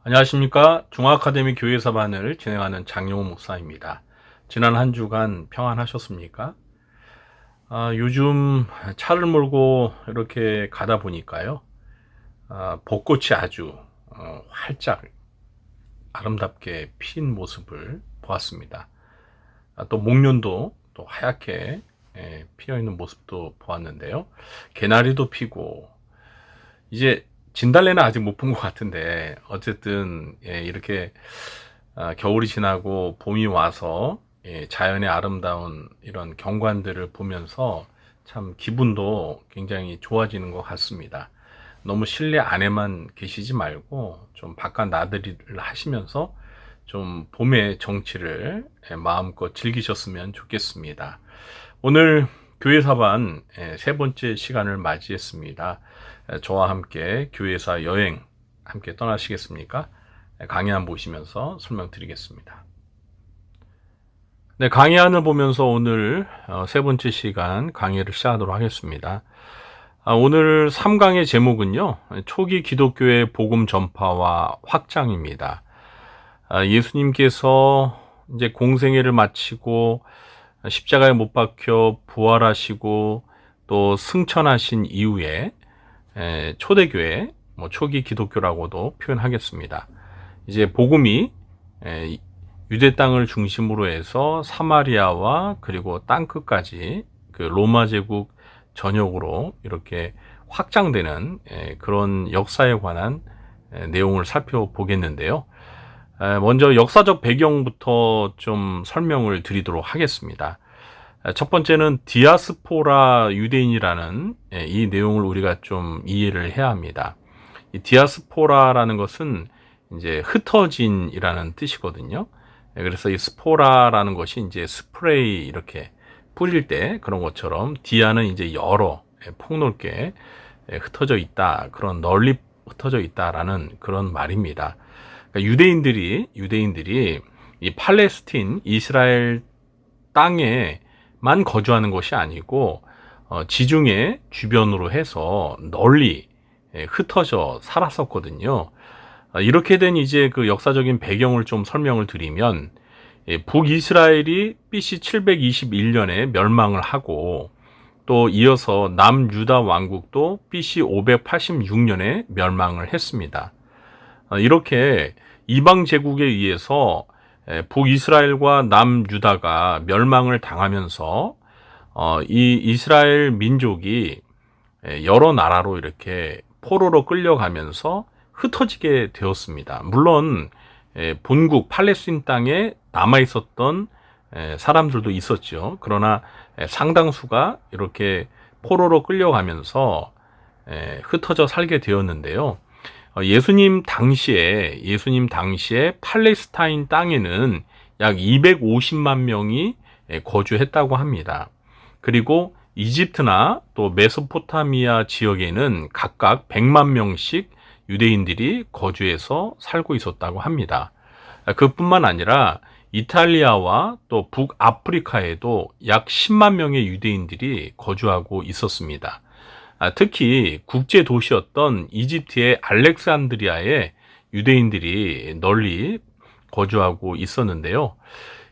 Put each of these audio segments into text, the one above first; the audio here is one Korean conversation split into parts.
안녕하십니까. 중앙아카데미 교회사반을 진행하는 장용호 목사입니다. 지난 한 주간 평안하셨습니까? 요즘 차를 몰고 이렇게 가다 보니까요. 벚꽃이 아주 활짝 아름답게 핀 모습을 보았습니다. 또 목련도 또 하얗게 피어있는 모습도 보았는데요. 개나리도 피고 이제 진달래는 아직 못 본 것 같은데 어쨌든 이렇게 겨울이 지나고 봄이 와서 자연의 아름다운 이런 경관들을 보면서 참 기분도 굉장히 좋아지는 것 같습니다. 너무 실내 안에만 계시지 말고 좀 바깥 나들이를 하시면서 좀 봄의 정취를 마음껏 즐기셨으면 좋겠습니다. 오늘 교회사반 세 번째 시간을 맞이했습니다. 저와 함께 교회사 여행 함께 떠나시겠습니까? 강의안 보시면서 설명드리겠습니다. 네, 강의안을 보면서 오늘 세 번째 시간 강의를 시작하도록 하겠습니다. 오늘 3강의 제목은요, 초기 기독교의 복음 전파와 확장입니다. 예수님께서 이제 공생애를 마치고 십자가에 못 박혀 부활하시고 또 승천하신 이후에 초대교회, 초기 기독교라고도 표현하겠습니다. 이제 복음이 유대 땅을 중심으로 해서 사마리아와 그리고 땅끝까지 그 로마 제국 전역으로 이렇게 확장되는 그런 역사에 관한 내용을 살펴보겠는데요. 먼저 역사적 배경부터 좀 설명을 드리도록 하겠습니다. 첫 번째는 디아스포라 유대인이라는 이 내용을 우리가 좀 이해를 해야 합니다. 이 디아스포라라는 것은 이제 흩어진이라는 뜻이거든요. 그래서 이 스포라라는 것이 이제 스프레이 이렇게 뿌릴 때 그런 것처럼 디아는 이제 여러 폭넓게 흩어져 있다, 그런 널리 흩어져 있다라는 그런 말입니다. 그러니까 유대인들이 이 팔레스틴 이스라엘 땅에만 거주하는 것이 아니고 지중해 주변으로 해서 널리 흩어져 살았었거든요. 이렇게 된 이제 그 역사적인 배경을 좀 설명을 드리면, 북이스라엘이 BC 721년에 멸망을 하고 또 이어서 남유다 왕국도 BC 586년에 멸망을 했습니다. 이렇게 이방 제국에 의해서 북이스라엘과 남유다가 멸망을 당하면서 이 이스라엘 민족이 여러 나라로 이렇게 포로로 끌려가면서 흩어지게 되었습니다. 물론 본국 팔레스틴 땅에 남아 있었던 사람들도 있었죠. 그러나 상당수가 이렇게 포로로 끌려가면서 흩어져 살게 되었는데요. 예수님 당시에 팔레스타인 땅에는 약 250만 명이 거주했다고 합니다. 그리고 이집트나 또 메소포타미아 지역에는 각각 100만 명씩 유대인들이 거주해서 살고 있었다고 합니다. 그뿐만 아니라 이탈리아와 또 북아프리카에도 약 10만 명의 유대인들이 거주하고 있었습니다. 특히 국제 도시였던 이집트의 알렉산드리아에 유대인들이 널리 거주하고 있었는데요.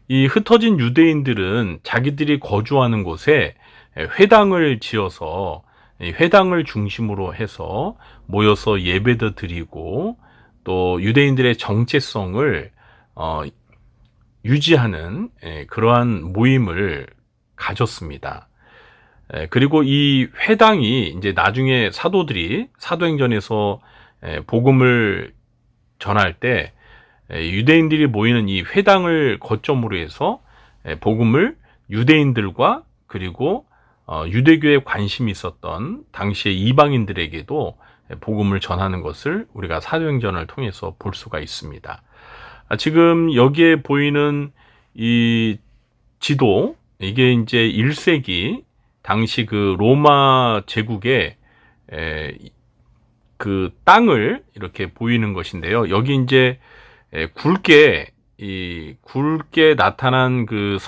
이 흩어진 유대인들은 자기들이 거주하는 곳에 회당을 지어서 회당을 중심으로 해서 모여서 예배도 드리고 또 유대인들의 정체성을 유지하는 그러한 모임을 가졌습니다. 그리고 이 회당이 이제 나중에 사도들이 사도행전에서 복음을 전할 때 유대인들이 모이는 이 회당을 거점으로 해서 복음을 유대인들과 그리고 유대교에 관심이 있었던 당시의 이방인들에게도 복음을 전하는 것을 우리가 사도행전을 통해서 볼 수가 있습니다. 지금 여기에 보이는 이 지도, 이게 이제 1세기 당시 그 로마 제국의 그 땅을 이렇게 보이는 것인데요. 여기 이제 굵게 나타난 그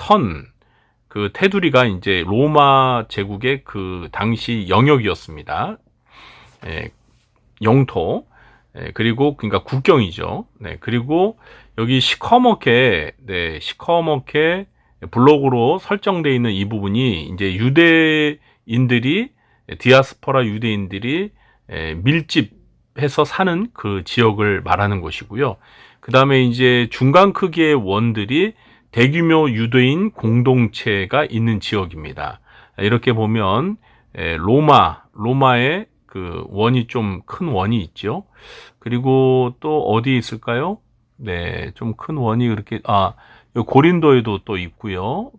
그 테두리가 이제 로마 제국의 그 당시 영역이었습니다. 영토. 그리고 그러니까 국경이죠. 네, 그리고 여기 시커멓게 블록으로 설정되어 있는 이 부분이 이제 유대인들이 디아스포라 유대인들이 밀집해서 사는 그 지역을 말하는 것이고요. 그 다음에 이제 중간 크기의 원들이 대규모 유대인 공동체가 있는 지역입니다. 이렇게 보면 로마의 그 원이 좀 큰 원이 있죠. 그리고 또 어디 있을까요? 네, 좀 큰 원이 그렇게 고린도에도 또 있고요.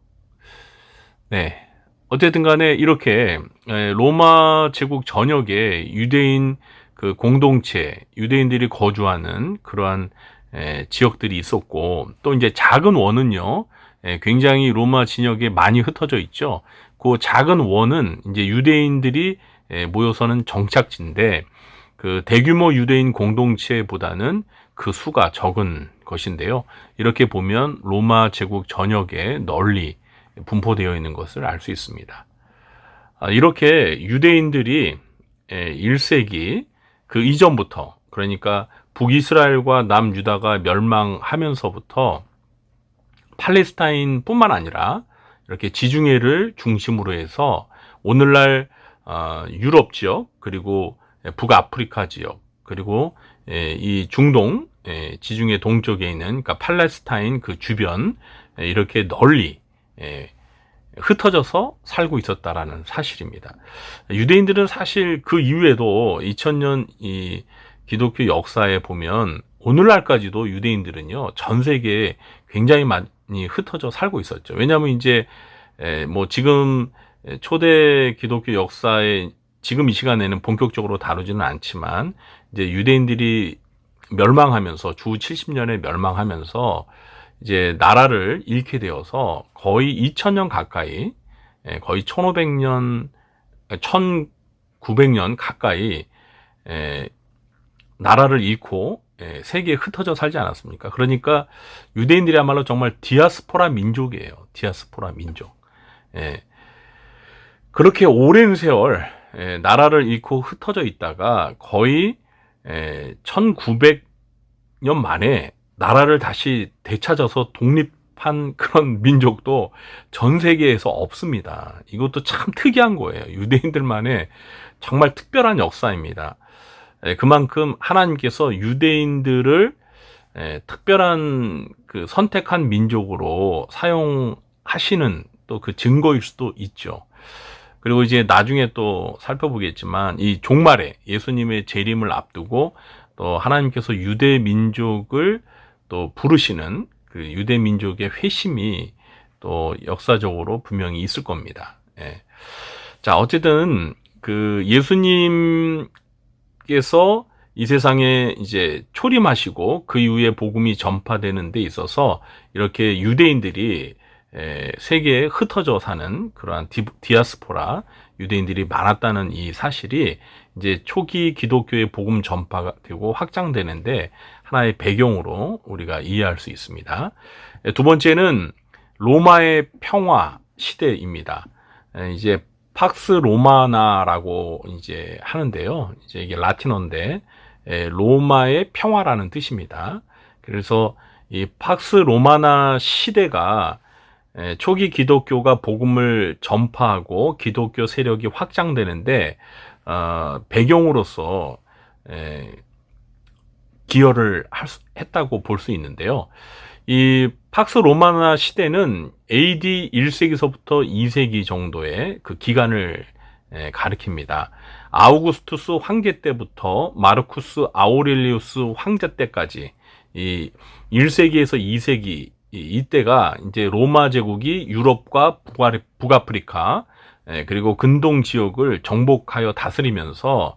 네. 어쨌든 간에 이렇게 로마 제국 전역에 유대인 그 공동체, 유대인들이 거주하는 그러한 지역들이 있었고, 또 이제 작은 원은요, 굉장히 로마 진역에 많이 흩어져 있죠. 그 작은 원은 이제 유대인들이 모여서는 정착지인데, 그 대규모 유대인 공동체보다는 그 수가 적은 것인데요. 이렇게 보면 로마 제국 전역에 널리 분포되어 있는 것을 알 수 있습니다. 이렇게 유대인들이 1세기 그 이전부터, 그러니까 북이스라엘과 남유다가 멸망하면서부터 팔레스타인뿐만 아니라 이렇게 지중해를 중심으로 해서 오늘날 유럽 지역, 그리고 북아프리카 지역, 그리고 이 중동 지중해 동쪽에 있는, 그러니까 팔레스타인 그 주변 이렇게 널리 흩어져서 살고 있었다라는 사실입니다. 유대인들은 사실 그 이후에도 2000년 이 기독교 역사에 보면 오늘날까지도 유대인들은요, 전 세계에 굉장히 많이 흩어져 살고 있었죠. 왜냐하면 이제 뭐 지금 초대 기독교 역사에 지금 이 시간에는 본격적으로 다루지는 않지만, 이제 유대인들이 멸망하면서, 주 70년에 멸망하면서 이제 나라를 잃게 되어서 거의 2000년 가까이, 거의 1500년, 1900년 가까이 나라를 잃고 세계에 흩어져 살지 않았습니까? 그러니까 유대인들이야말로 정말 디아스포라 민족이에요. 디아스포라 민족. 그렇게 오랜 세월 나라를 잃고 흩어져 있다가 거의 1900년 만에 나라를 다시 되찾아서 독립한 그런 민족도 전 세계에서 없습니다. 이것도 참 특이한 거예요. 유대인들만의 정말 특별한 역사입니다. 그만큼 하나님께서 유대인들을 특별한 그 선택한 민족으로 사용하시는 또 그 증거일 수도 있죠. 그리고 이제 나중에 또 살펴보겠지만, 이 종말에 예수님의 재림을 앞두고 또 하나님께서 유대 민족을 또 부르시는 그 유대 민족의 회심이 또 역사적으로 분명히 있을 겁니다. 자, 어쨌든 그 예수님께서 이 세상에 이제 초림하시고 그 이후에 복음이 전파되는 데 있어서 이렇게 유대인들이 세계에 흩어져 사는 그러한 디아스포라 유대인들이 많았다는 이 사실이 이제 초기 기독교의 복음 전파가 되고 확장되는데 하나의 배경으로 우리가 이해할 수 있습니다. 두 번째는 로마의 평화 시대입니다. 이제 팍스 로마나라고 이제 하는데요. 이제 이게 라틴어인데 로마의 평화라는 뜻입니다. 그래서 이 팍스 로마나 시대가 초기 기독교가 복음을 전파하고 기독교 세력이 확장되는데 배경으로서 기여를 했다고 볼 수 있는데요. 이 팍스 로마나 시대는 AD 1세기서부터 2세기 정도의 그 기간을 가리킵니다. 아우구스투스 황제 때부터 마르쿠스 아우렐리우스 황제 때까지 이 1세기에서 2세기 이때가 이제 로마 제국이 유럽과 북아프리카 그리고 근동 지역을 정복하여 다스리면서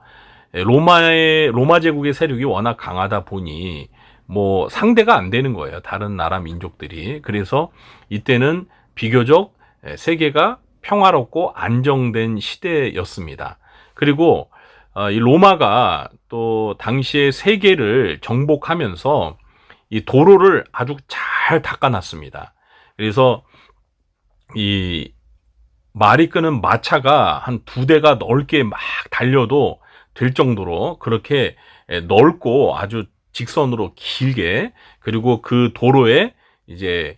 로마 제국의 세력이 워낙 강하다 보니 뭐 상대가 안 되는 거예요. 다른 나라 민족들이. 그래서 이때는 비교적 세계가 평화롭고 안정된 시대였습니다. 그리고 이 로마가 또 당시에 세계를 정복하면서 이 도로를 아주 잘 닦아놨습니다. 그래서 이 말이 끄는 마차가 한 2대가 넓게 막 달려도 될 정도로 그렇게 넓고 아주 직선으로 길게, 그리고 그 도로에 이제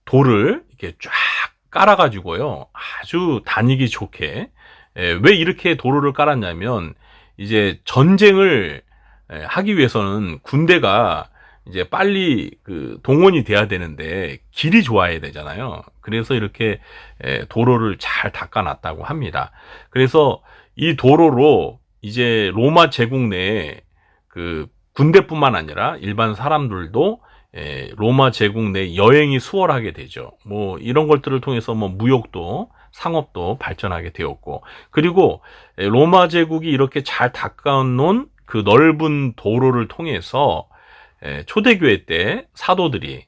돌을 이렇게 쫙 깔아가지고요, 아주 다니기 좋게. 왜 이렇게 도로를 깔았냐면, 이제 전쟁을 하기 위해서는 군대가 이제 빨리 그 동원이 돼야 되는데 길이 좋아야 되잖아요. 그래서 이렇게 도로를 잘 닦아놨다고 합니다. 그래서 이 도로로 이제 로마 제국 내에 그 군대뿐만 아니라 일반 사람들도 로마 제국 내 여행이 수월하게 되죠. 뭐 이런 것들을 통해서 뭐 무역도 상업도 발전하게 되었고, 그리고 로마 제국이 이렇게 잘 닦아놓은 그 넓은 도로를 통해서 초대교회 때 사도들이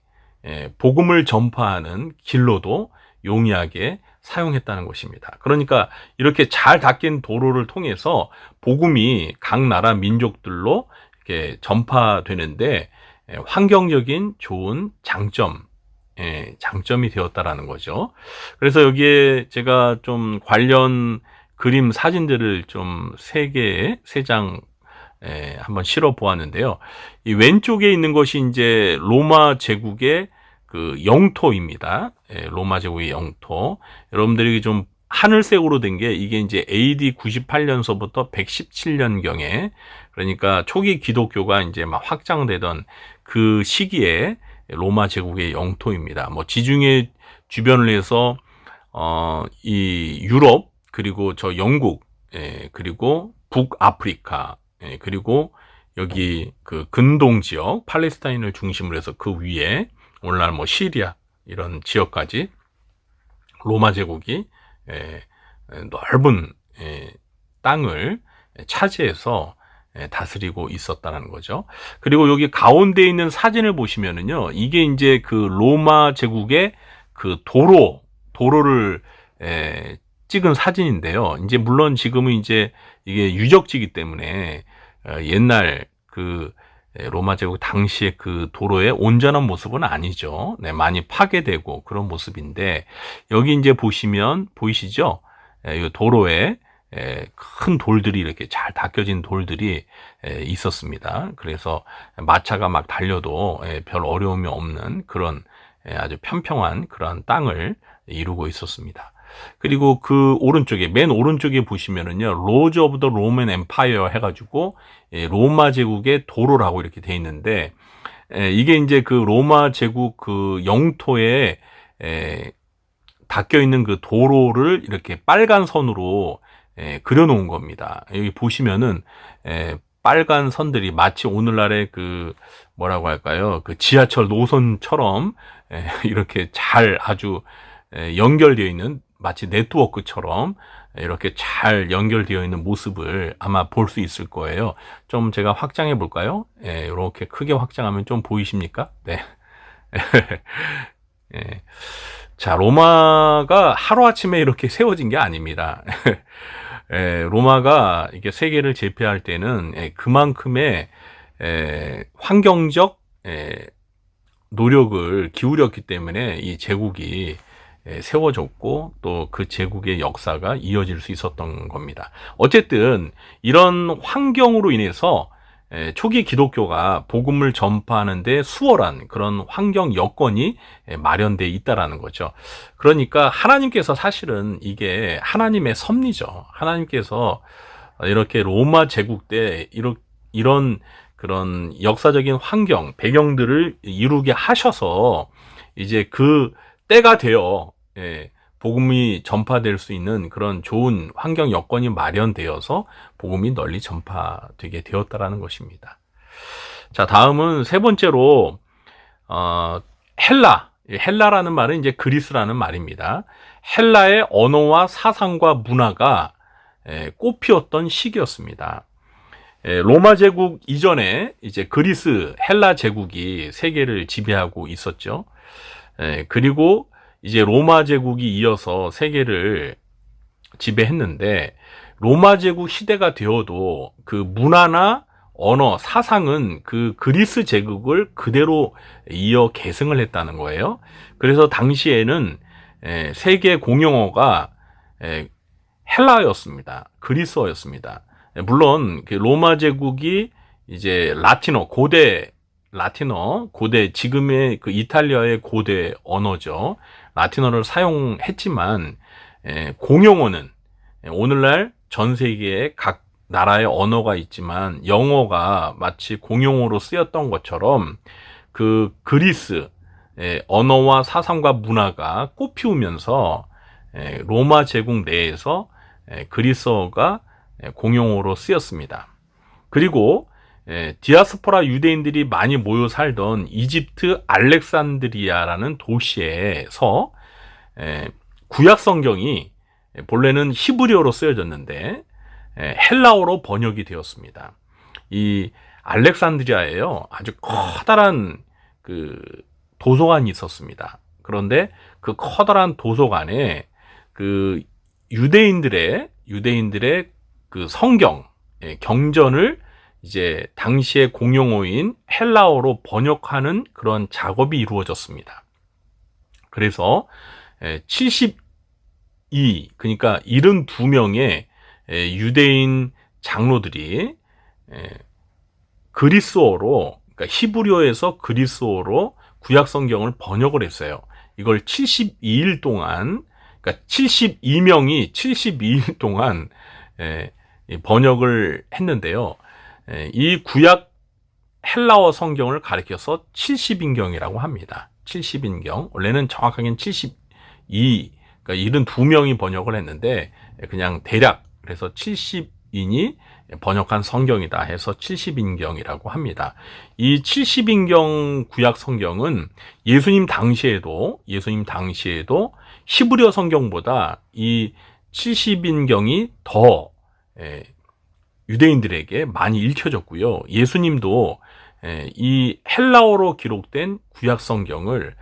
복음을 전파하는 길로도 용이하게 사용했다는 것입니다. 그러니까 이렇게 잘 닦인 도로를 통해서 복음이 각 나라 민족들로 이렇게 전파되는데 환경적인 좋은 장점이 되었다라는 거죠. 그래서 여기에 제가 좀 관련 그림 사진들을 좀 세 장 한번 실어 보았는데요. 이 왼쪽에 있는 것이 이제 로마 제국의 그 영토입니다. 로마 제국의 영토. 여러분들이 좀 하늘색으로 된 게 이게 이제 AD 98년서부터 117년경에, 그러니까 초기 기독교가 이제 막 확장되던 그 시기에 로마 제국의 영토입니다. 뭐 지중해 주변을 해서 이 유럽, 그리고 저 영국, 그리고 북아프리카, 그리고 여기 그 근동 지역 팔레스타인을 중심으로 해서 그 위에 오늘날 뭐 시리아 이런 지역까지 로마 제국이 넓은 땅을 차지해서 다스리고 있었다는 거죠. 그리고 여기 가운데 있는 사진을 보시면은요, 이게 이제 그 로마 제국의 그 도로를 찍은 사진인데요. 이제 물론 지금은 이제 이게 유적지이기 때문에 옛날 그 로마 제국 당시의 그 도로의 온전한 모습은 아니죠. 네, 많이 파괴되고 그런 모습인데, 여기 이제 보시면 보이시죠? 이 도로에 큰 돌들이 이렇게 잘 닦여진 돌들이 있었습니다. 그래서 마차가 막 달려도 별 어려움이 없는 그런 아주 평평한 그런 땅을 이루고 있었습니다. 그리고 그 오른쪽에, 맨 오른쪽에 보시면은요, 로즈 오브 더 로맨 엠파이어 해가지고 로마 제국의 도로라고 이렇게 돼 있는데, 이게 이제 그 로마 제국 그 영토에 닦여 있는 그 도로를 이렇게 빨간 선으로 그려놓은 겁니다. 여기 보시면은 빨간 선들이 마치 오늘날의 그 뭐라고 할까요? 그 지하철 노선처럼 이렇게 잘 아주 연결되어 있는, 마치 네트워크처럼 이렇게 잘 연결되어 있는 모습을 아마 볼 수 있을 거예요. 좀 제가 확장해 볼까요? 이렇게 크게 확장하면 좀 보이십니까? 네. 자, 로마가 하루아침에 이렇게 세워진 게 아닙니다. 로마가 이게 세계를 제패할 때는 그만큼의 환경적 노력을 기울였기 때문에 이 제국이 세워졌고, 또 그 제국의 역사가 이어질 수 있었던 겁니다. 어쨌든 이런 환경으로 인해서 초기 기독교가 복음을 전파하는데 수월한 그런 환경 여건이 마련되어 있다라는 거죠. 그러니까 하나님께서 사실은 이게 하나님의 섭리죠. 하나님께서 이렇게 로마 제국 때 이런 그런 역사적인 환경, 배경들을 이루게 하셔서 이제 그 때가 되어 복음이 전파될 수 있는 그런 좋은 환경 여건이 마련되어서 복음이 널리 전파되게 되었다라는 것입니다. 자, 다음은 세 번째로 헬라라는 말은 이제 그리스라는 말입니다. 헬라의 언어와 사상과 문화가 꽃피웠던 시기였습니다. 로마 제국 이전에 이제 그리스, 헬라 제국이 세계를 지배하고 있었죠. 그리고 이제 로마 제국이 이어서 세계를 지배했는데, 로마 제국 시대가 되어도 그 문화나 언어, 사상은 그 그리스 제국을 그대로 이어 계승을 했다는 거예요. 그래서 당시에는 세계 공용어가 헬라어였습니다. 그리스어였습니다. 물론 로마 제국이 이제 고대 지금의 그 이탈리아의 고대 언어죠. 라틴어를 사용했지만 공용어는 오늘날 전 세계에 각 나라의 언어가 있지만 영어가 마치 공용어로 쓰였던 것처럼 그 그리스 언어와 사상과 문화가 꽃피우면서 로마 제국 내에서 그리스어가 공용어로 쓰였습니다. 그리고 디아스포라 유대인들이 많이 모여 살던 이집트 알렉산드리아라는 도시에서 구약 성경이 본래는 히브리어로 쓰여졌는데 헬라어로 번역이 되었습니다. 이 알렉산드리아에요, 아주 커다란 그 도서관이 있었습니다. 그런데 그 커다란 도서관에 그 유대인들의 그 성경 경전을 이제 당시의 공용어인 헬라어로 번역하는 그런 작업이 이루어졌습니다. 그래서 그러니까 72명의 유대인 장로들이 그리스어로, 그러니까 히브리어에서 그리스어로 구약 성경을 번역을 했어요. 이걸 72일 동안, 그러니까 72명이 72일 동안 번역을 했는데요. 이 구약 헬라어 성경을 가리켜서 70인경이라고 합니다. 70인경. 원래는 정확하게는 72, 그러니까 72명이 번역을 했는데 그냥 대략 그래서 70인이 번역한 성경이다 해서 70인경이라고 합니다. 이 70인경 구약 성경은 예수님 당시에도 히브리어 성경보다 이 70인경이 더 유대인들에게 많이 읽혀졌고요. 예수님도 이 헬라어로 기록된 구약 성경을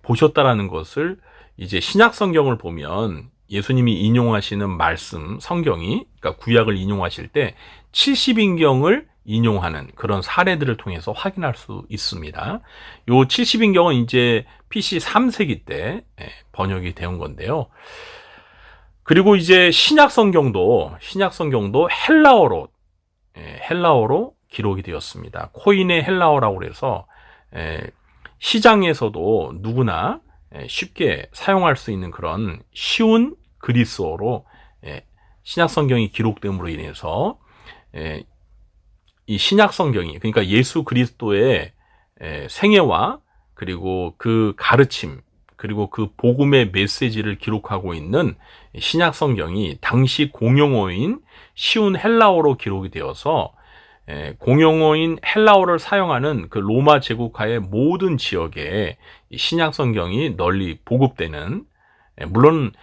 보셨다라는 것을 이제 신약 성경을 보면 예수님이 인용하시는 말씀 성경이, 그러니까 구약을 인용하실 때 70인경을 인용하는 그런 사례들을 통해서 확인할 수 있습니다. 요 70인경은 이제 BC 3세기 때 번역이 되온 건데요. 그리고 이제 신약 성경도 헬라어로 기록이 되었습니다. 코인의 헬라어라고 해서 시장에서도 누구나 쉽게 사용할 수 있는 그런 쉬운 그리스어로 신약 성경이 기록됨으로 인해서 이 신약 성경이, 그러니까 예수 그리스도의 생애와 그리고 그 가르침 그리고 그 복음의 메시지를 기록하고 있는 신약 성경이 당시 공용어인 쉬운 헬라어로 기록이 되어서 공용어인 헬라어를 사용하는 그 로마 제국하의 모든 지역에 신약 성경이 널리 보급되는, 물론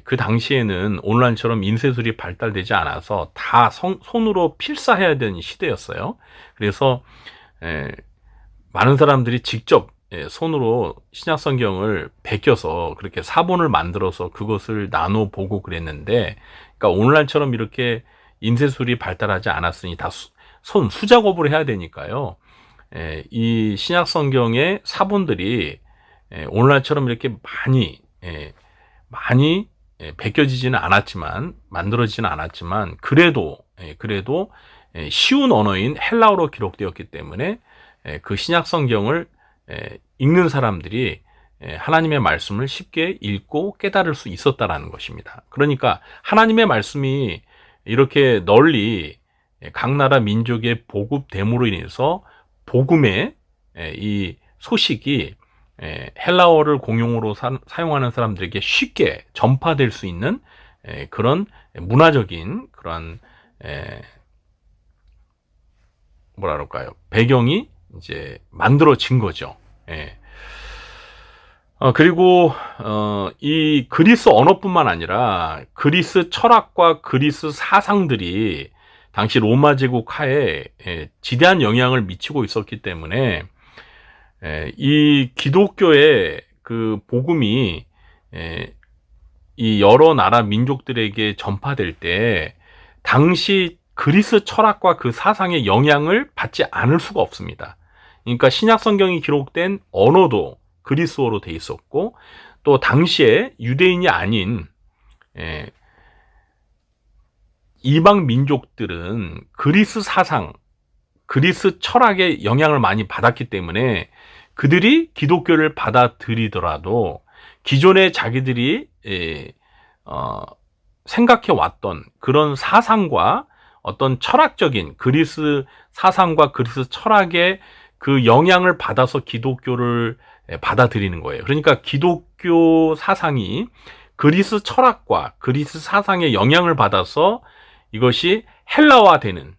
그 당시에는 오늘날처럼 인쇄술이 발달되지 않아서 다 손으로 필사해야 되는 시대였어요. 그래서 많은 사람들이 직접 손으로 신약 성경을 베껴서 그렇게 사본을 만들어서 그것을 나눠 보고 그랬는데, 그러니까 오늘날처럼 이렇게 인쇄술이 발달하지 않았으니 다 수작업을 해야 되니까요. 이 신약 성경의 사본들이 오늘날처럼 이렇게 많이 베껴지지는 않았지만, 만들어지지는 않았지만, 그래도 쉬운 언어인 헬라어로 기록되었기 때문에 그 신약 성경을 읽는 사람들이 하나님의 말씀을 쉽게 읽고 깨달을 수 있었다라는 것입니다. 그러니까 하나님의 말씀이 이렇게 널리 각 나라 민족에 보급됨으로 인해서 복음의 이 소식이 헬라어를 공용어로 사용하는 사람들에게 쉽게 전파될 수 있는 그런 문화적인 그런 배경이 이제 만들어진 거죠. 그리고 이 그리스 언어뿐만 아니라 그리스 철학과 그리스 사상들이 당시 로마 제국 하에 지대한 영향을 미치고 있었기 때문에 이 기독교의 그 복음이 이 여러 나라 민족들에게 전파될 때 당시 그리스 철학과 그 사상의 영향을 받지 않을 수가 없습니다. 그러니까 신약 성경이 기록된 언어도 그리스어로 돼 있었고, 또 당시에 유대인이 아닌 이방 민족들은 그리스 사상, 그리스 철학의 영향을 많이 받았기 때문에 그들이 기독교를 받아들이더라도 기존에 자기들이 생각해 왔던 그런 사상과 어떤 철학적인 그리스 사상과 그리스 철학의 그 영향을 받아서 기독교를 받아들이는 거예요. 그러니까 기독교 사상이 그리스 철학과 그리스 사상의 영향을 받아서 이것이 헬라화되는,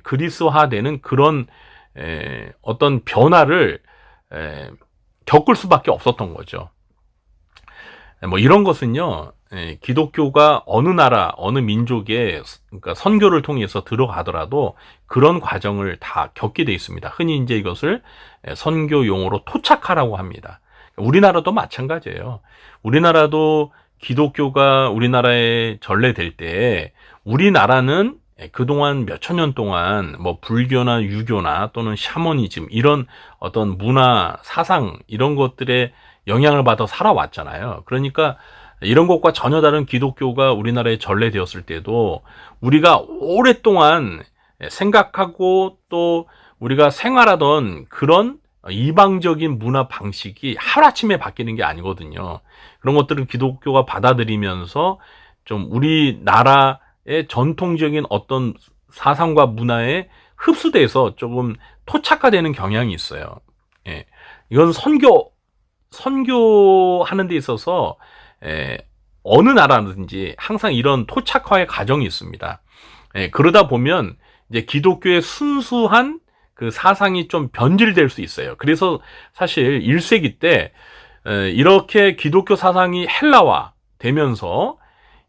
그리스화되는 그런 어떤 변화를 겪을 수밖에 없었던 거죠. 뭐 이런 것은요, 기독교가 어느 나라, 어느 민족의 그러니까 선교를 통해서 들어가더라도 그런 과정을 다 겪게 돼 있습니다. 흔히 이제 이것을 선교 용어로 토착하라고 합니다. 우리나라도 마찬가지예요. 우리나라도 기독교가 우리나라에 전래될 때 우리나라는 그동안 몇천 년 동안 뭐 불교나 유교나 또는 샤머니즘 이런 어떤 문화, 사상 이런 것들에 영향을 받아 살아왔잖아요. 그러니까 이런 것과 전혀 다른 기독교가 우리나라에 전래되었을 때도 우리가 오랫동안 생각하고 또 우리가 생활하던 그런 이방적인 문화 방식이 하루아침에 바뀌는 게 아니거든요. 그런 것들은 기독교가 받아들이면서 좀 우리나라의 전통적인 어떤 사상과 문화에 흡수돼서 조금 토착화되는 경향이 있어요. 예. 이건 선교하는 데 있어서 어느 나라든지 항상 이런 토착화의 과정이 있습니다. 그러다 보면 이제 기독교의 순수한 그 사상이 좀 변질될 수 있어요. 그래서 사실 1세기 때 이렇게 기독교 사상이 헬라화 되면서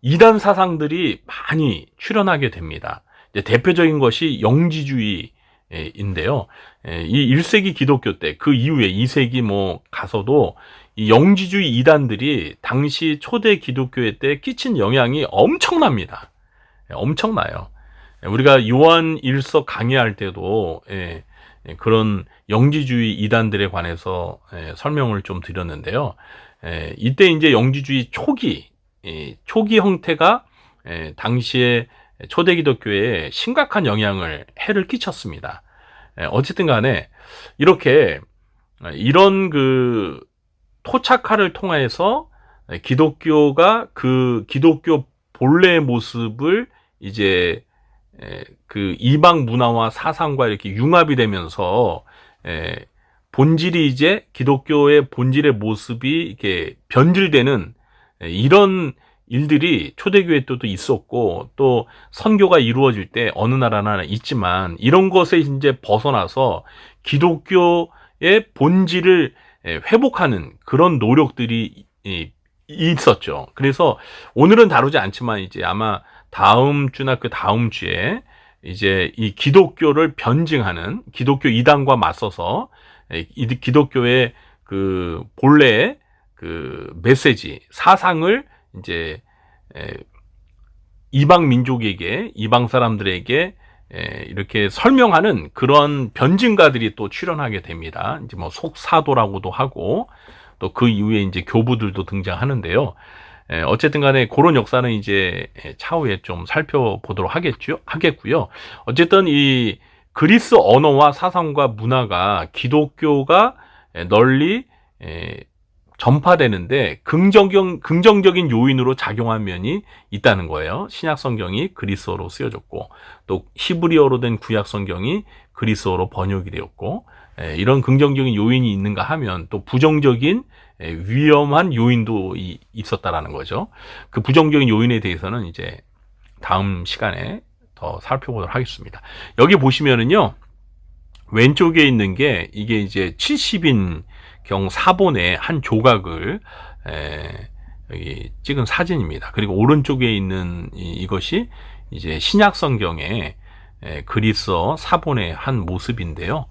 이단 사상들이 많이 출현하게 됩니다. 이제 대표적인 것이 영지주의인데요. 이 1세기 기독교 때 그 이후에 2세기 뭐 가서도 이 영지주의 이단들이 당시 초대 기독교회 때 끼친 영향이 엄청납니다. 엄청나요. 우리가 요한 1서 강의할 때도 그런 영지주의 이단들에 관해서 설명을 좀 드렸는데요. 이때 이제 영지주의 초기 형태가 당시에 초대 기독교에 심각한 해를 끼쳤습니다. 어쨌든 간에 이렇게 이런 그 토착화를 통해서 기독교가 그 기독교 본래의 모습을 이제 그 이방 문화와 사상과 이렇게 융합이 되면서 본질이 이제 기독교의 본질의 모습이 이렇게 변질되는 이런 일들이 초대교회 때도 있었고 또 선교가 이루어질 때 어느 나라나 있지만 이런 것에 이제 벗어나서 기독교의 본질을 회복하는 그런 노력들이 있었죠. 그래서 오늘은 다루지 않지만 이제 아마 다음 주나 그 다음 주에 이제 이 기독교를 변증하는 기독교 이단과 맞서서 기독교의 그 본래의 그 메시지, 사상을 이제 이방 민족에게, 이방 사람들에게 이렇게 설명하는 그런 변증가들이 또 출연하게 됩니다. 이제 뭐 속사도라고도 하고 또 그 이후에 이제 교부들도 등장하는데요. 어쨌든 간에 그런 역사는 이제 차후에 좀 살펴보도록 하겠고요. 어쨌든 이 그리스 언어와 사상과 문화가 기독교가 널리 전파되는데 긍정적인 요인으로 작용한 면이 있다는 거예요. 신약 성경이 그리스어로 쓰여졌고 또 히브리어로 된 구약 성경이 그리스어로 번역이 되었고 이런 긍정적인 요인이 있는가 하면 또 부정적인 위험한 요인도 있었다라는 거죠. 그 부정적인 요인에 대해서는 이제 다음 시간에 더 살펴보도록 하겠습니다. 여기 보시면은요, 왼쪽에 있는 게 이게 이제 70인 경 사본의 한 조각을 여기 찍은 사진입니다. 그리고 오른쪽에 있는 이것이 이제 신약 성경의 그리스어 사본의 한 모습인데요.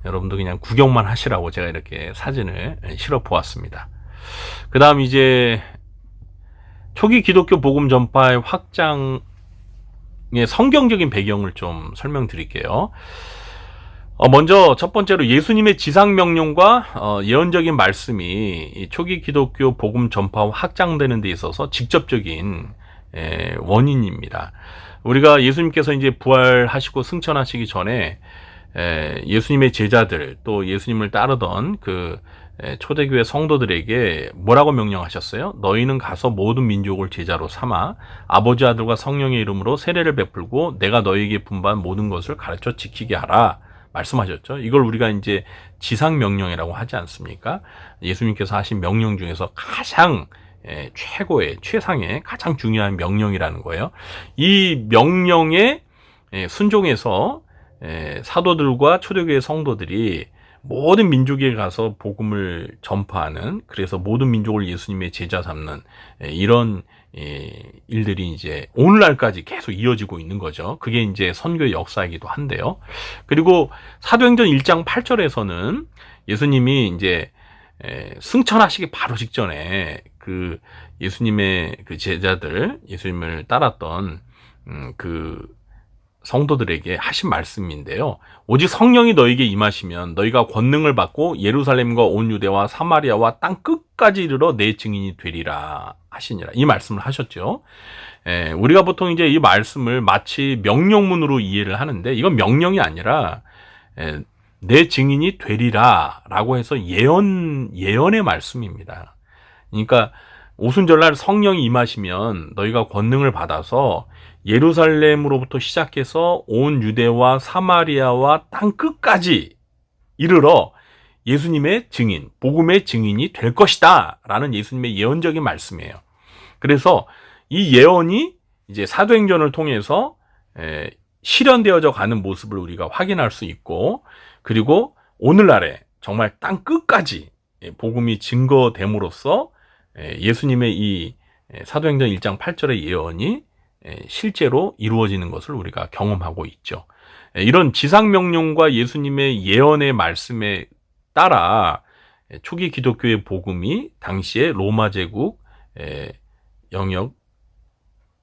여러분도 그냥 구경만 하시라고 제가 이렇게 사진을 실어 보았습니다. 그 다음 이제 초기 기독교 복음 전파의 확장의 성경적인 배경을 좀 설명드릴게요. 먼저 첫 번째로 예수님의 지상명령과 예언적인 말씀이 초기 기독교 복음 전파와 확장되는 데 있어서 직접적인 원인입니다. 우리가 예수님께서 이제 부활하시고 승천하시기 전에 예수님의 제자들 또 예수님을 따르던 그 초대교회 성도들에게 뭐라고 명령하셨어요? 너희는 가서 모든 민족을 제자로 삼아 아버지 아들과 성령의 이름으로 세례를 베풀고 내가 너희에게 분부한 모든 것을 가르쳐 지키게 하라 말씀하셨죠. 이걸 우리가 이제 지상명령이라고 하지 않습니까? 예수님께서 하신 명령 중에서 가장 최고의 최상의 가장 중요한 명령이라는 거예요. 이 명령에 순종해서 사도들과 초대교회 성도들이 모든 민족에 가서 복음을 전파하는, 그래서 모든 민족을 예수님의 제자 삼는 이런 일들이 이제 오늘날까지 계속 이어지고 있는 거죠. 그게 이제 선교의 역사이기도 한데요. 그리고 사도행전 1장 8절에서는 예수님이 이제 승천하시기 바로 직전에 그 예수님의 그 제자들, 예수님을 따랐던 그 성도들에게 하신 말씀인데요. 오직 성령이 너에게 임하시면 너희가 권능을 받고 예루살렘과 온 유대와 사마리아와 땅 끝까지 이르러 내 증인이 되리라 하시니라. 이 말씀을 하셨죠. 우리가 보통 이제 이 말씀을 마치 명령문으로 이해를 하는데 이건 명령이 아니라 내 증인이 되리라 라고 해서 예언의 말씀입니다. 그러니까 오순절날 성령이 임하시면 너희가 권능을 받아서 예루살렘으로부터 시작해서 온 유대와 사마리아와 땅 끝까지 이르러 예수님의 증인, 복음의 증인이 될 것이다 라는 예수님의 예언적인 말씀이에요. 그래서 이 예언이 이제 사도행전을 통해서 실현되어져 가는 모습을 우리가 확인할 수 있고, 그리고 오늘날에 정말 땅 끝까지 복음이 증거됨으로써 예수님의 이 사도행전 1장 8절의 예언이 실제로 이루어지는 것을 우리가 경험하고 있죠. 이런 지상명령과 예수님의 예언의 말씀에 따라 초기 기독교의 복음이 당시에 로마 제국 영역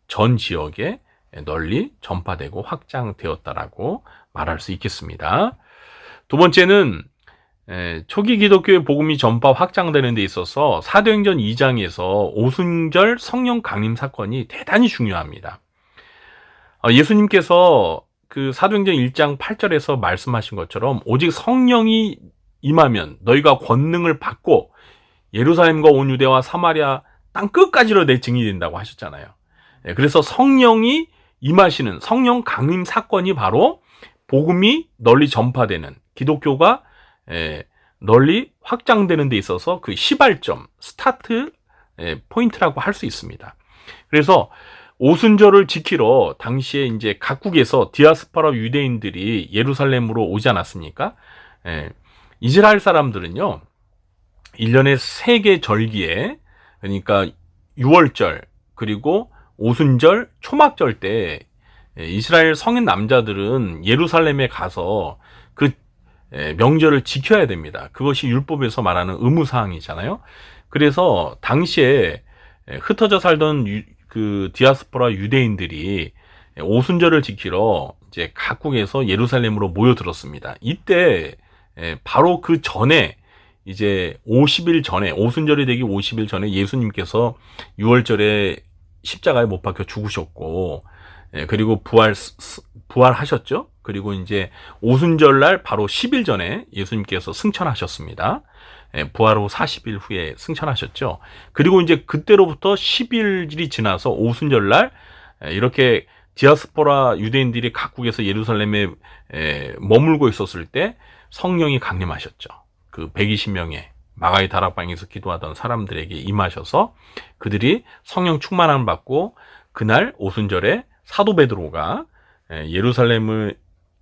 전 지역에 널리 전파되고 확장되었다라고 말할 수 있겠습니다. 두 번째는 초기 기독교의 복음이 전파 확장되는 데 있어서 사도행전 2장에서 오순절 성령 강림 사건이 대단히 중요합니다. 예수님께서 그 사도행전 1장 8절에서 말씀하신 것처럼 오직 성령이 임하면 너희가 권능을 받고 예루살렘과 온 유대와 사마리아 땅 끝까지로 내 증인이 된다고 하셨잖아요. 그래서 성령이 임하시는 성령 강림 사건이 바로 복음이 널리 전파되는, 기독교가 널리 확장되는 데 있어서 그 시발점, 스타트 포인트라고 할 수 있습니다. 그래서 오순절을 지키러 당시에 이제 각국에서 디아스포라 유대인들이 예루살렘으로 오지 않았습니까? 이스라엘 사람들은요, 1년에 3개 절기에, 그러니까 6월절, 그리고 오순절, 초막절 때 이스라엘 성인 남자들은 예루살렘에 가서 그 명절을 지켜야 됩니다. 그것이 율법에서 말하는 의무사항이잖아요. 그래서 당시에 흩어져 살던 그 디아스포라 유대인들이 오순절을 지키러 이제 각국에서 예루살렘으로 모여들었습니다. 이때 바로 그 전에 이제 50일 전에, 오순절이 되기 50일 전에 예수님께서 6월절에 십자가에 못 박혀 죽으셨고, 그리고 부활하셨죠. 그리고 이제 오순절날 바로 10일 전에 예수님께서 승천하셨습니다. 부활 후 40일 후에 승천하셨죠. 그리고 이제 그때로부터 10일이 지나서 오순절날 이렇게 디아스포라 유대인들이 각국에서 예루살렘에 머물고 있었을 때 성령이 강림하셨죠. 그 120명의 마가의 다락방에서 기도하던 사람들에게 임하셔서 그들이 성령 충만함을 받고, 그날 오순절에 사도 베드로가 예루살렘을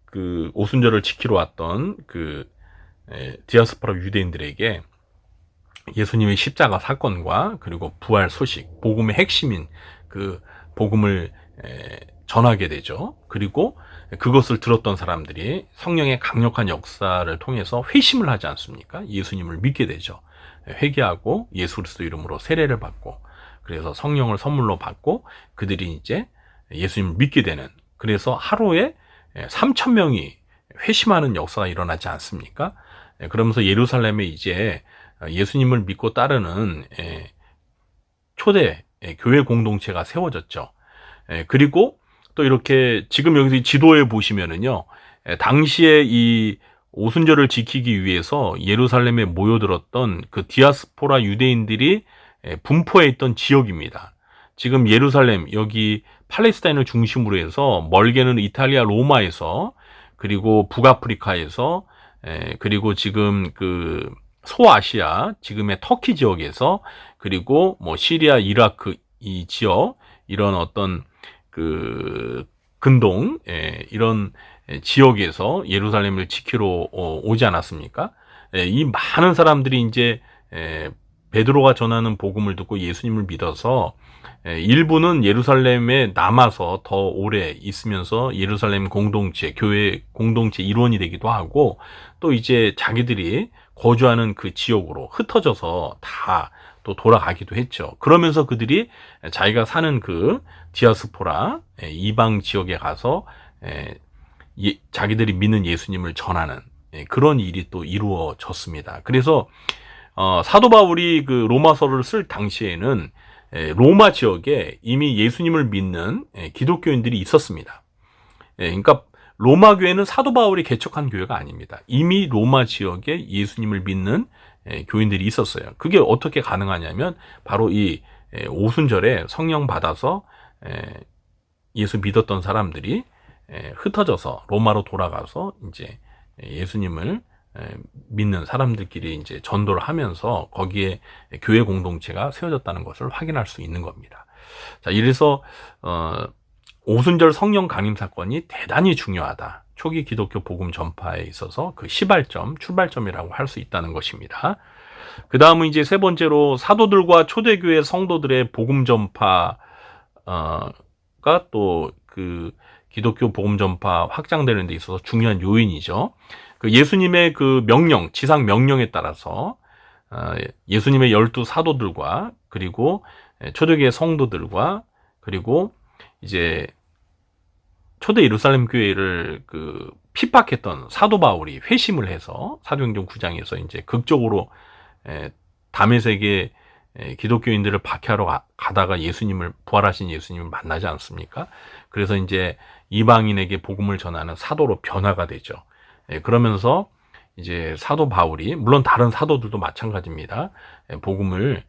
그 오순절을 지키러 왔던 그 디아스포라 유대인들에게 예수님의 십자가 사건과 그리고 부활 소식, 복음의 핵심인 그 복음을 전하게 되죠. 그리고 그것을 들었던 사람들이 성령의 강력한 역사를 통해서 회심을 하지 않습니까? 예수님을 믿게 되죠. 회개하고 예수 그리스도 이름으로 세례를 받고, 그래서 성령을 선물로 받고 그들이 이제 예수님을 믿게 되는, 그래서 하루에 3,000명이 회심하는 역사가 일어나지 않습니까? 그러면서 예루살렘에 이제 예수님을 믿고 따르는 초대 교회 공동체가 세워졌죠. 그리고 또 이렇게 지금 여기서 지도에 보시면은요, 당시에 이 오순절을 지키기 위해서 예루살렘에 모여들었던 그 디아스포라 유대인들이 분포해 있던 지역입니다. 지금 예루살렘, 여기 팔레스타인을 중심으로 해서 멀게는 이탈리아 로마에서, 그리고 북아프리카에서, 그리고 지금 그 소아시아, 지금의 터키 지역에서, 그리고 뭐 시리아, 이라크 이 지역, 이런 어떤 그 근동, 이런 지역에서 예루살렘을 지키러 오지 않았습니까? 이 많은 사람들이 이제 베드로가 전하는 복음을 듣고 예수님을 믿어서 일부는 예루살렘에 남아서 더 오래 있으면서 예루살렘 공동체, 교회 공동체 일원이 되기도 하고, 또 이제 자기들이 거주하는 그 지역으로 흩어져서 다 또 돌아가기도 했죠. 그러면서 그들이 자기가 사는 그 디아스포라 이방 지역에 가서 자기들이 믿는 예수님을 전하는 그런 일이 또 이루어졌습니다. 그래서 사도 바울이 그 로마서를 쓸 당시에는 로마 지역에 이미 예수님을 믿는 기독교인들이 있었습니다. 그러니까 로마 교회는 사도 바울이 개척한 교회가 아닙니다. 이미 로마 지역에 예수님을 믿는 교인들이 있었어요. 그게 어떻게 가능하냐면 바로 이 오순절에 성령 받아서 예수 믿었던 사람들이 흩어져서 로마로 돌아가서 이제 예수님을 믿는 사람들끼리 이제 전도를 하면서 거기에 교회 공동체가 세워졌다는 것을 확인할 수 있는 겁니다. 자, 이래서 오순절 성령 강림 사건이 대단히 중요하다. 초기 기독교 복음 전파에 있어서 그 시발점, 출발점이라고 할 수 있다는 것입니다. 그 다음은 이제 세 번째로 사도들과 초대교회 성도들의 복음 전파가 또 그 기독교 복음 전파 확장되는 데 있어서 중요한 요인이죠. 그 예수님의 그 명령, 지상 명령에 따라서 예수님의 12 사도들과 그리고 초대교회 성도들과 그리고 이제 초대 예루살렘 교회를 그 핍박했던 사도 바울이 회심을 해서 사도행전 9장에서 이제 극적으로 다메섹에 기독교인들을 박해하러 가다가 예수님을, 부활하신 예수님을 만나지 않습니까? 그래서 이제 이방인에게 복음을 전하는 사도로 변화가 되죠. 그러면서 이제 사도 바울이, 물론 다른 사도들도 마찬가지입니다. 복음을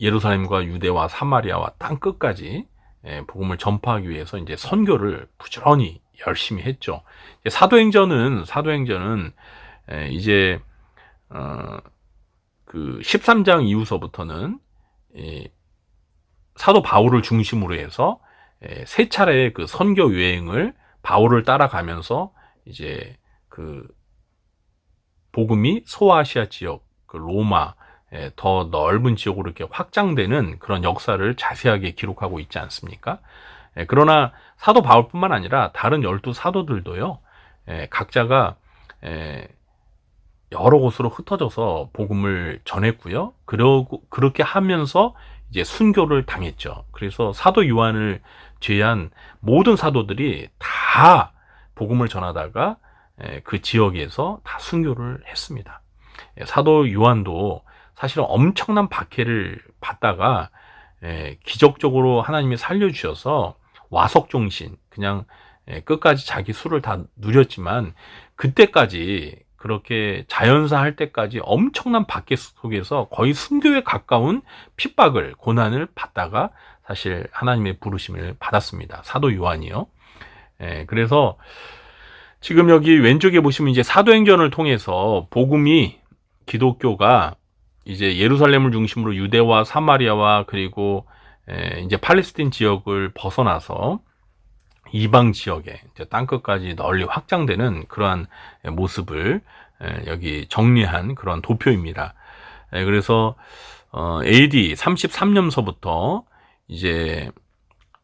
예루살렘과 유대와 사마리아와 땅 끝까지 복음을 전파하기 위해서 이제 선교를 부지런히 열심히 했죠. 사도행전은 이제 그 13장 이후서부터는 사도 바울을 중심으로 해서 세 차례의 그 선교 여행을 바울을 따라가면서 이제 그 복음이 소아시아 지역, 그 로마, 더 넓은 지역으로 이렇게 확장되는 그런 역사를 자세하게 기록하고 있지 않습니까? 그러나 사도 바울뿐만 아니라 다른 12 사도들도요, 각자가 여러 곳으로 흩어져서 복음을 전했고요. 그렇게 하면서 이제 순교를 당했죠. 그래서 사도 요한을 제외한 모든 사도들이 다 복음을 전하다가 그 지역에서 다 순교를 했습니다. 사도 요한도 사실은 엄청난 박해를 받다가 기적적으로 하나님이 살려주셔서 와석종신, 그냥 끝까지 자기 수를 다 누렸지만, 그때까지 그렇게 자연사 할 때까지 엄청난 박해 속에서 거의 순교에 가까운 핍박을, 고난을 받다가 사실 하나님의 부르심을 받았습니다. 사도 요한이요. 그래서 지금 여기 왼쪽에 보시면 이제 사도행전을 통해서 복음이, 기독교가 이제 예루살렘을 중심으로 유대와 사마리아와 그리고 이제 팔레스틴 지역을 벗어나서 이방 지역에 이제 땅끝까지 널리 확장되는 그러한 모습을 여기 정리한 그런 도표입니다. 그래서 AD 33년서부터 이제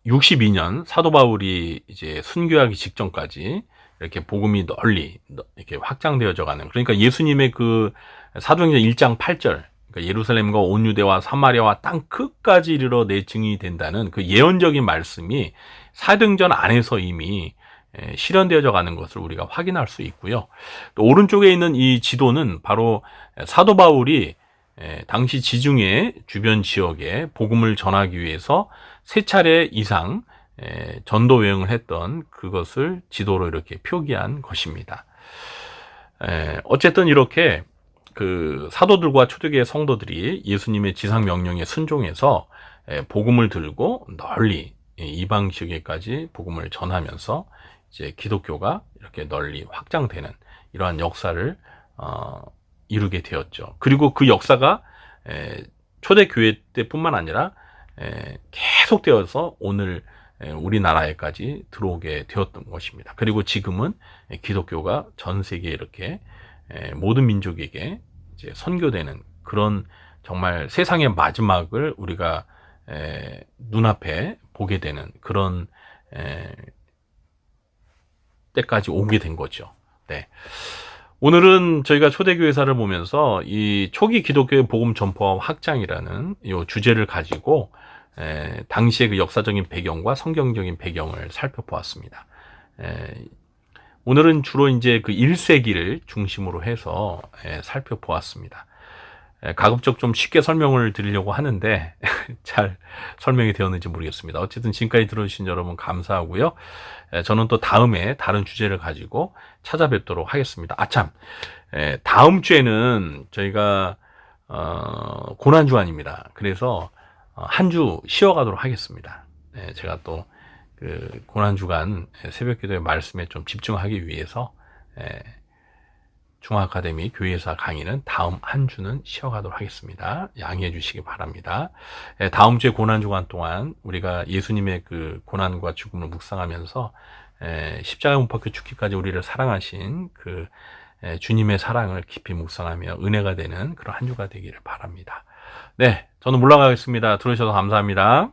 62년 사도 바울이 이제 순교하기 직전까지 이렇게 복음이 널리 이렇게 확장되어져 가는, 그러니까 예수님의 그 사도행전 1장 8절, 그러니까 예루살렘과 온 유대와 사마리아와 땅 끝까지 이르러 내 증인이 된다는 그 예언적인 말씀이 사도행전 안에서 이미 실현되어져 가는 것을 우리가 확인할 수 있고요. 또 오른쪽에 있는 이 지도는 바로 사도 바울이 당시 지중해 주변 지역에 복음을 전하기 위해서 3차례 이상 전도 여행을 했던 그것을 지도로 이렇게 표기한 것입니다. 어쨌든 이렇게 그 사도들과 초대교회 성도들이 예수님의 지상 명령에 순종해서 복음을 들고 널리 이방 지역에까지 복음을 전하면서 이제 기독교가 이렇게 널리 확장되는 이러한 역사를 이루게 되었죠. 그리고 그 역사가 초대교회 때뿐만 아니라 계속되어서 오늘 우리나라에까지 들어오게 되었던 것입니다. 그리고 지금은 기독교가 전 세계에 이렇게 모든 민족에게 이제 선교되는 그런 정말 세상의 마지막을 우리가 눈앞에 보게 되는 그런 때까지 오게 된 거죠. 네. 오늘은 저희가 초대교회사를 보면서 이 초기 기독교의 복음 전파와 확장이라는 이 주제를 가지고 당시의 그 역사적인 배경과 성경적인 배경을 살펴보았습니다. 오늘은 주로 이제 그 1세기를 중심으로 해서 살펴보았습니다. 가급적 좀 쉽게 설명을 드리려고 하는데 잘 설명이 되었는지 모르겠습니다. 어쨌든 지금까지 들어주신 여러분 감사하고요. 저는 또 다음에 다른 주제를 가지고 찾아뵙도록 하겠습니다. 아참, 다음 주에는 저희가 고난주간입니다. 그래서 한 주 쉬어가도록 하겠습니다. 제가 또 그 고난주간 새벽기도의 말씀에 좀 집중하기 위해서 중앙아카데미 교회사 강의는 다음 한 주는 쉬어가도록 하겠습니다. 양해해 주시기 바랍니다. 다음 주에 고난주간 동안 우리가 예수님의 그 고난과 죽음을 묵상하면서 십자가 못 박혀 죽기까지 우리를 사랑하신 그 주님의 사랑을 깊이 묵상하며 은혜가 되는 그런 한 주가 되기를 바랍니다. 네, 저는 물러가겠습니다. 들어주셔서 감사합니다.